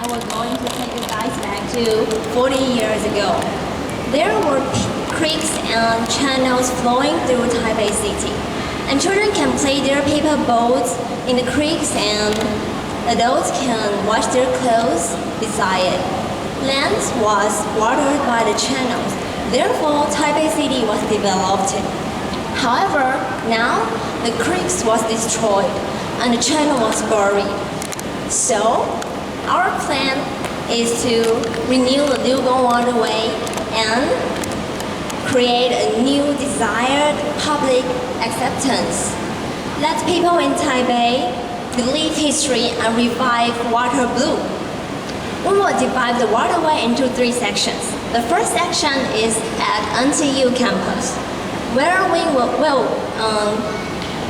I was going to take you guys back to 40 years ago. There were creeks and channels flowing through Taipei City, and children can play their paper boats in the creeks and adults can wash their clothes beside it. Land was watered by the channels, therefore Taipei City was developed. However, now the creeks was destroyed and the channel was buried. So, our plan is to renew the Liugong waterway and create a new desired public acceptance. Let people in Taipei believe history and revive water blue. We will divide the waterway into 3 sections. The first section is at NTU campus, where we will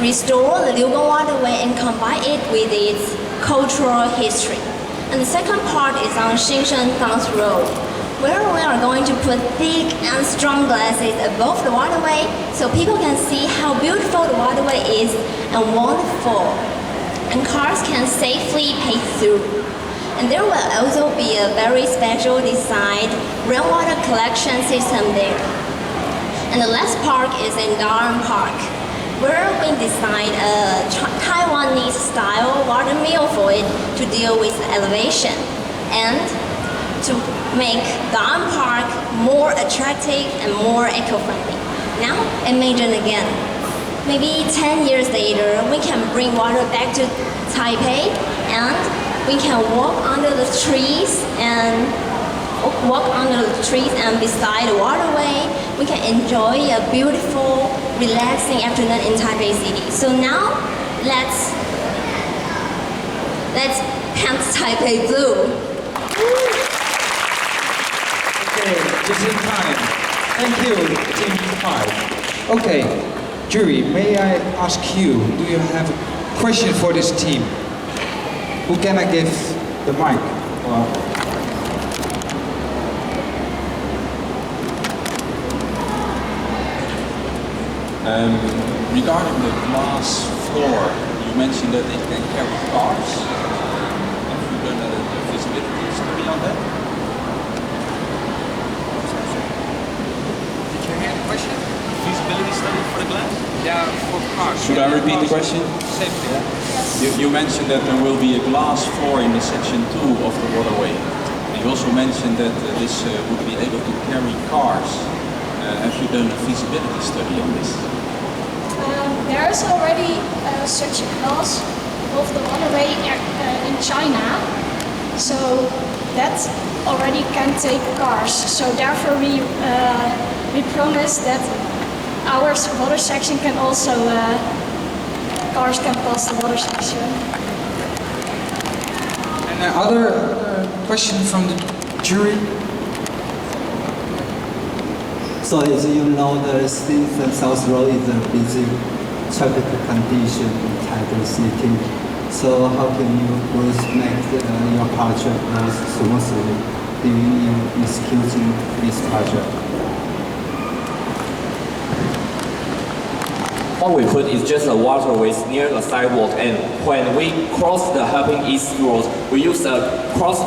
restore the Liugong waterway and combine it with its cultural history. And the second part is on Xingshan Gang's Road, where we are going to put thick and strong glasses above the waterway so people can see how beautiful the waterway is and wonderful, and cars can safely pass through. And there will also be a very special designed rainwater collection system there. And the last park is in Darren Park, where we designed a Taiwanese style water mill for it to deal with elevation and to make Darren Park more attractive and more eco-friendly. Now imagine again, maybe 10 years later we can bring water back to Taipei and we can walk under the trees and beside the waterway, we can enjoy a beautiful, relaxing afternoon in Taipei City. So now, let's paint Taipei blue. Okay, just in time. Thank you, Team 5. Okay, jury, may I ask you, do you have a question for this team? Who can I give the mic? Regarding the glass floor, you mentioned that it can carry cars. Have you done a feasibility study on that? Did you hear the question? Feasibility study for the glass? Yeah, for cars. Should I repeat the question? Safety. You mentioned that there will be a glass floor in the section 2 of the waterway. And you also mentioned that this would be able to carry cars. Have you done a feasibility study on this? There is already such a glass of the waterway in China, so that already can take cars. So therefore we promise that our water section can also, cars can pass the water section. And other question from the jury? So as you know, the Xingshan South Road is a busy traffic condition in Taipei City. So how can you both make your project smoothly during executing this project? What we put is just a waterways near the sidewalk, and when we cross the Helping East Road, we use a cross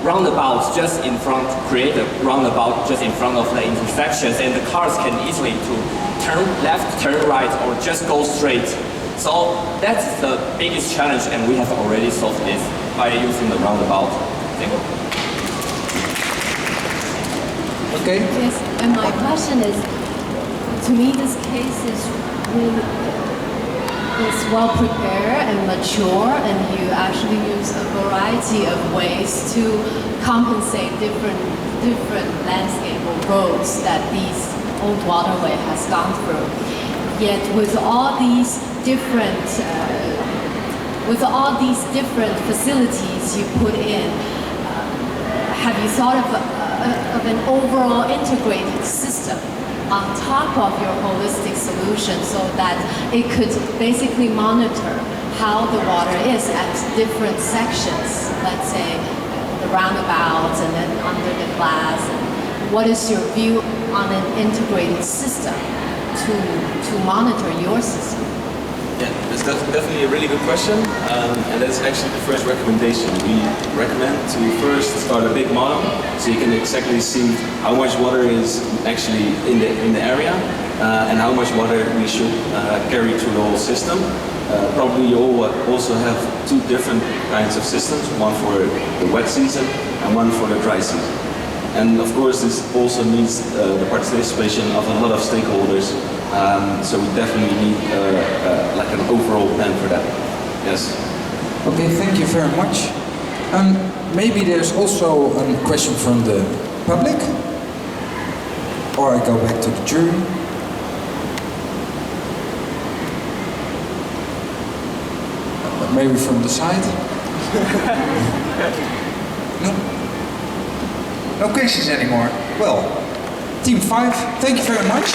roundabout just in front, create a roundabout just in front of the intersections, and the cars can easily to turn left, turn right, or just go straight. So that's the biggest challenge, and we have already solved this by using the roundabout. Thank you. Okay. Yes, and my question is, to me this case is really well prepared and mature, and you actually use a variety of ways to compensate different landscape or roads that these old waterway has gone through. Yet with all these different facilities you put in, have you thought of an overall integrated system on top of your holistic solution so that it could basically monitor how the water is at different sections, let's say the roundabouts and then under the glass? And what is your view on an integrated system to monitor your system? Yeah, that's definitely a really good question, and that's actually the first recommendation. We recommend to first start a big model, so you can exactly see how much water is actually in the area, and how much water we should carry through the whole system. Probably you all also have two different kinds of systems, one for the wet season and one for the dry season. And of course, this also needs the participation of a lot of stakeholders. So we definitely need like an overall plan for that. Yes. Okay, thank you very much. Maybe there's also a question from the public, or I go back to the jury. Maybe from the side. No. No questions anymore. Well, Team 5, thank you very much.